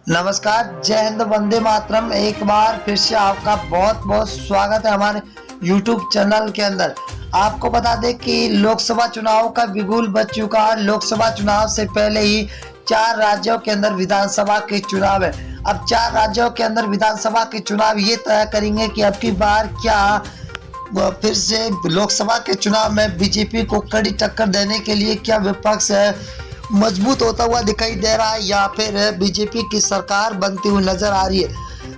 नमस्कार, जय हिंद, वंदे मातरम। एक बार फिर से आपका बहुत बहुत स्वागत है हमारे YouTube चैनल के अंदर। आपको बता दें कि लोकसभा चुनाव का बिगुल बज चुका है। लोकसभा चुनाव से पहले ही 4 राज्यों के अंदर विधानसभा के चुनाव है। अब 4 राज्यों के अंदर विधानसभा के चुनाव ये तय करेंगे कि अब की बार क्या फिर से लोकसभा के चुनाव में बीजेपी को कड़ी टक्कर देने के लिए क्या विपक्ष मजबूत होता हुआ दिखाई दे रहा है या फिर बीजेपी की सरकार बनती हुई नजर आ रही है।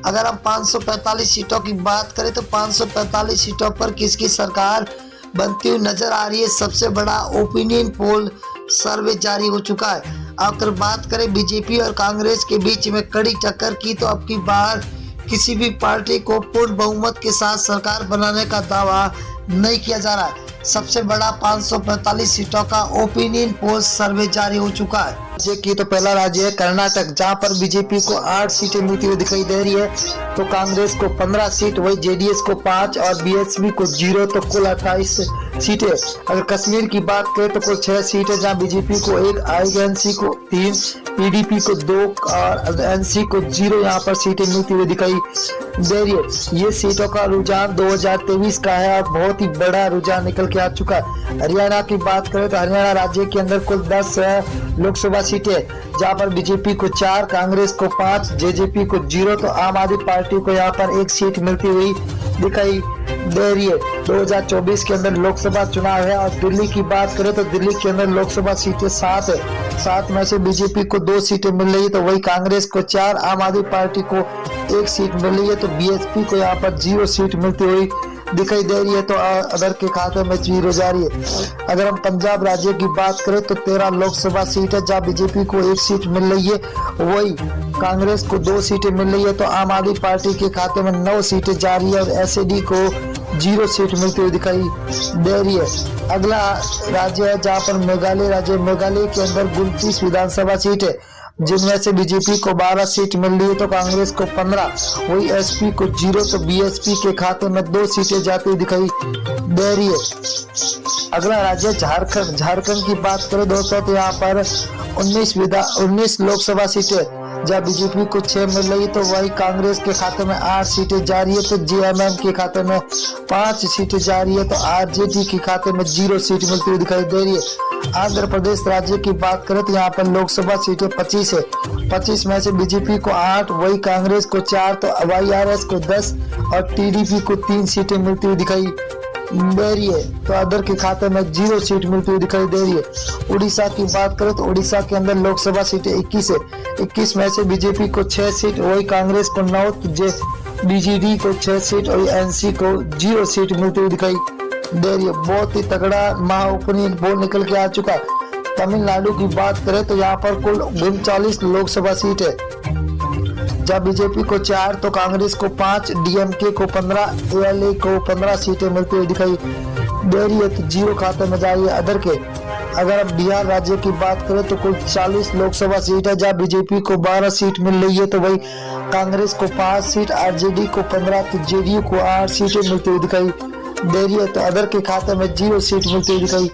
अगर हम 545 सीटों की बात करें तो 545 सीटों पर किसकी सरकार बनती हुई नजर आ रही है। सबसे बड़ा ओपिनियन पोल सर्वे जारी हो चुका है। अगर बात करें बीजेपी और कांग्रेस के बीच में कड़ी टक्कर की तो अब की बार किसी भी पार्टी को पूर्ण बहुमत के साथ सरकार बनाने का दावा नहीं किया जा रहा है। सबसे बड़ा 545 सीटों का ओपिनियन पोल सर्वे जारी हो चुका है। राज्य की तो पहला राज्य है कर्नाटक, जहां पर बीजेपी को 8 सीटें मिलती हुई दिखाई दे रही है, तो कांग्रेस को 15 सीट, वही जेडीएस को 5 और बीएसपी को 0, तो कुल 28 सीटें। अगर कश्मीर की बात करें तो कुल 6 सीटें, जहां बीजेपी को 1, आईएनसी को 3, पीडीपी को 2 और एनसी को 0 यहाँ पर सीटें मिलती हुई दिखाई दे रही है। ये सीटों का रुझान 2023 का है और बहुत ही बड़ा रुझान निकल के आ चुका है। हरियाणा की बात करें तो हरियाणा राज्य के अंदर कुल 10 लोकसभा सीटें, जहां पर बीजेपी को 4, कांग्रेस को 5, जेजेपी को 0, तो आम आदमी पार्टी को यहाँ पर 1 सीट मिलती हुई दिखाई दे रही है। 2024 के अंदर लोकसभा चुनाव है। और दिल्ली की बात करें तो दिल्ली के अंदर लोकसभा सीटें 7 है। 7 में से बीजेपी को 2 सीटें मिल रही है, तो वही कांग्रेस को 4, आम आदमी पार्टी को 1 सीट मिल रही है, तो बीएसपी को यहाँ पर 0 सीट मिलती हुई दिखाई दे रही है, तो अदर के खाते में 0 जा रही है। अगर हम पंजाब राज्य की बात करें तो 13 लोकसभा सीट है, जहाँ बीजेपी को 1 सीट मिल रही है, वही कांग्रेस को 2 सीटें मिल रही है, तो आम आदमी पार्टी के खाते में 9 सीटें जा रही है और एसएडी को 0 सीट मिलती हुई दिखाई दे रही है। अगला राज्य है जहाँ पर मेघालय राज्य। मेघालय के अंदर 29 विधानसभा सीट है, जिनमें से बीजेपी को 12 सीट मिल रही है, तो कांग्रेस को 15, वही एसपी को 0, तो बीएसपी के खाते में 2 सीटें जाती हुई दिखाई दे रही है। अगला राज्य झारखंड। झारखंड की बात करें दोस्तों तो यहाँ पर 19 लोकसभा सीटें, जहाँ बीजेपी को 6 मिल रही है, तो वही कांग्रेस के खाते में 8 सीटें जा रही है, तो जेएमएम के खाते में 5 सीटें जा रही है, तो आरजेडी के खाते में 0 सीट मिलती हुई दिखाई दे रही है। आंध्र प्रदेश राज्य की बात करें तो यहाँ पर लोकसभा सीटें 25 है। 25 में से बीजेपी को 8, वही कांग्रेस को 4, तो वाईआरएस को 10 और टीडीपी को 3 सीटें मिलती हुई दिखाई दे रही है, तो अदर के खाते में 0 सीट मिलती हुई दिखाई दे रही है। उड़ीसा की बात करें तो उड़ीसा के अंदर लोकसभा सीटें 21 है। 21 में से बीजेपी को 6 सीट, वही कांग्रेस को 9, बीजेडी को 6 सीट और एनसी को 0 सीट मिलती हुई दिखाई दे रही है। बहुत ही तगड़ा महाओपिनियन पोल निकल के आ चुका है। तमिलनाडु की बात करें तो यहाँ पर कुल 39 लोकसभा सीट है, जहाँ बीजेपी को 4, तो कांग्रेस को 5, डीएमके को 15, एएलए को 15 सीटें मिलती हुई दिखाई दे रही है, तो 0 खाते में जा रही है अदर के। अगर अब बिहार राज्य की बात करें तो कुल 40 लोकसभा सीट है, जहाँ बीजेपी को 12 सीट मिल रही है, तो वही कांग्रेस को 5 सीट, आरजेडी को 15, तो जेडीयू को 8 सीटें मिलती हुई दिखाई दे रही है, तो अदर के खाते में 0 सीट मिलती हुई दिखाई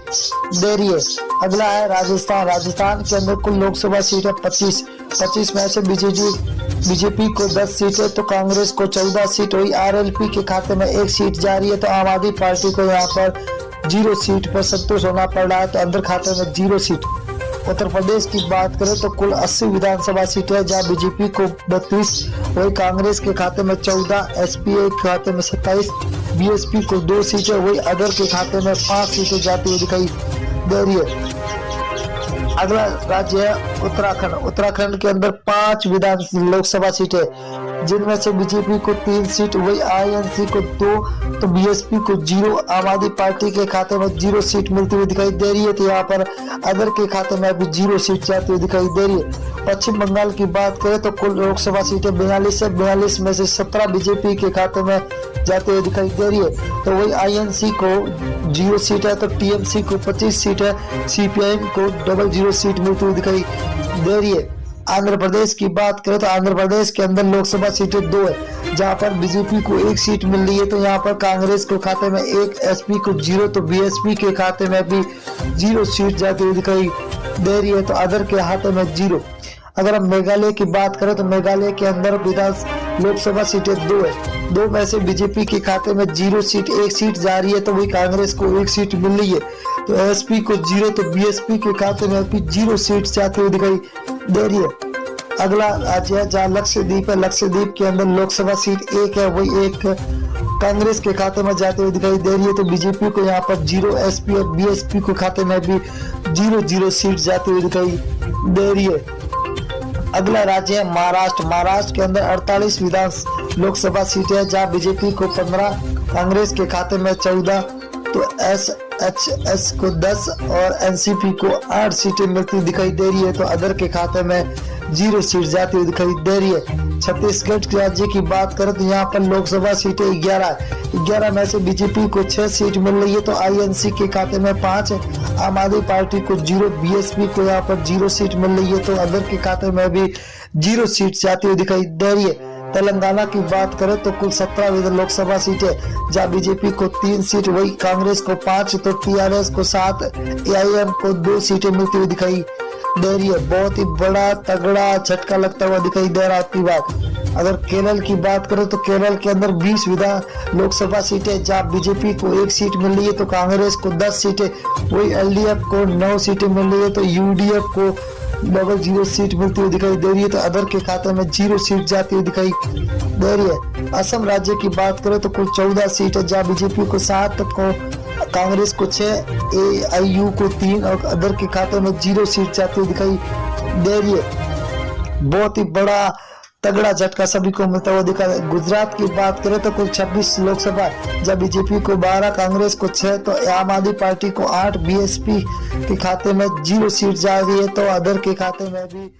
दे रही है। अगला है राजस्थान। राजस्थान के अंदर कुल लोकसभा सीट है 25 में से बीजेपी को 10 सीट है, तो कांग्रेस को 14 सीट, वही आरएलपी के खाते में 1 सीट जा रही है, तो आम आदमी पार्टी को यहाँ पर 0 सीट पर संतोष होना पड़ रहा है, तो अंदर खाते में 0 सीट। उत्तर प्रदेश की बात करें तो कुल 80 विधानसभा सीटें है, जहाँ बीजेपी को 32, वही कांग्रेस के खाते में 14, एसपीए के खाते में 27, बीएसपी को 2 सीटें, वही अदर के खाते में 5 सीटें जाती हुई दिखाई दे रही है। अगला राज्य है उत्तराखंड। उत्तराखंड के अंदर 5 लोकसभा सीटें, जिनमें से बीजेपी को 3 सीट, वही आईएनसी को 2, तो बीएसपी को 0, आम आदमी पार्टी के खाते में 0 सीट मिलती हुई दिखाई दे रही है, तो यहाँ पर अदर के खाते में भी 0 सीट जाती हुई दिखाई दे रही है। पश्चिम बंगाल की बात करें तो कुल लोकसभा सीटें 42 है। 42 में से 17 बीजेपी के खाते में जाते हुए दिखाई दे रही है, तो वही आईएनसी को 0 सीट है, तो टीएमसी को 25 सीट है, सीपीआईएम को 00 सीट मिलती हुई दिखाई दे रही है। आंध्र प्रदेश की बात करें तो आंध्र प्रदेश के अंदर लोकसभा सीटें 2 है, जहां पर बीजेपी को 1 सीट मिल रही है, तो यहाँ पर कांग्रेस के खाते में 1, एसपी को 0, तो बीएसपी के खाते में भी 0 सीट जाती हुई दिखाई दे रही है, तो अदर के खाते में 0। अगर हम मेघालय की बात करें तो मेघालय के अंदर लोकसभा सीटें 2 है। 2 में से बीजेपी के खाते में 0 सीट, 1 सीट जा रही है, तो वही कांग्रेस को 1 सीट मिल रही है। तो एसपी को 0, तो बीएसपी के खाते में भी 0 सीट जाती हुई दिखाई दे रही है। अगला राज्य है जहाँ लक्षद्वीप है। लक्षद्वीप के अंदर लोकसभा सीट 1 है, वही 1 कांग्रेस के खाते में जाते हुए दिखाई दे रही है। तो बीजेपी को यहाँ पर 0, एसपी और बीएसपी के खाते में भी 0 सीट जाती हुई दिखाई दे रही है। अगला राज्य है महाराष्ट्र। महाराष्ट्र के अंदर 48 विधान लोकसभा सीटें है, जहाँ बीजेपी को 15, कांग्रेस के खाते में 14, तो एसएचएस को 10 और एनसीपी को 8 सीटें मिलती दिखाई दे रही है। तो अदर के खाते में 0 सीट जाती हुई दिखाई दे रही है। छत्तीसगढ़ राज्य की बात करें तो यहाँ पर लोकसभा सीटें 11 है। 11 में से बीजेपी को 6 सीट मिल रही है, तो आईएनसी के खाते में 5 है, आम आदमी पार्टी को 0, बीएसपी को यहाँ पर 0 सीट मिल रही है, तो अदर के खाते में भी 0 सीट जाती हुई दिखाई दे रही है। तेलंगाना की बात करें तो कुल 17 लोकसभा सीटें, जहाँ बीजेपी को 3 सीट, वही कांग्रेस को 5, तो टीआरएस को 7, एआईएम को 2 सीटें मिलती हुई दिखाई दे रही है। बहुत ही बड़ा तगड़ा झटका लगता हुआ दिखाई दे रहा है आपकी बात। अगर केरल की बात करें तो केरल के अंदर 20 विधान लोकसभा सीटें, जहाँ बीजेपी को 1 सीट मिल रही है, तो कांग्रेस को 10 सीटें, वही एलडीएफ को 9 सीटें मिल रही है, तो यूडीएफ को 0 सीट मिलती हुई दिखाई दे रही है, तो अदर के खाते में 0 सीट जाती हुई दिखाई दे रही है। असम राज्य की बात करें तो कुल 14 सीट है, जहाँ बीजेपी को 7, को कांग्रेस को 6, एआईयू को 3 और अदर के खाते में 0 सीट जाती हुई दिखाई दे रही है। बहुत ही बड़ा तगड़ा झटका सभी को मिलता हुआ दिखा। गुजरात की बात करें तो कुल 26 लोकसभा, जब बीजेपी को 12, कांग्रेस को 6, तो आम आदमी पार्टी को 8, बीएसपी के खाते में 0 सीट जा रही है, तो अदर के खाते में भी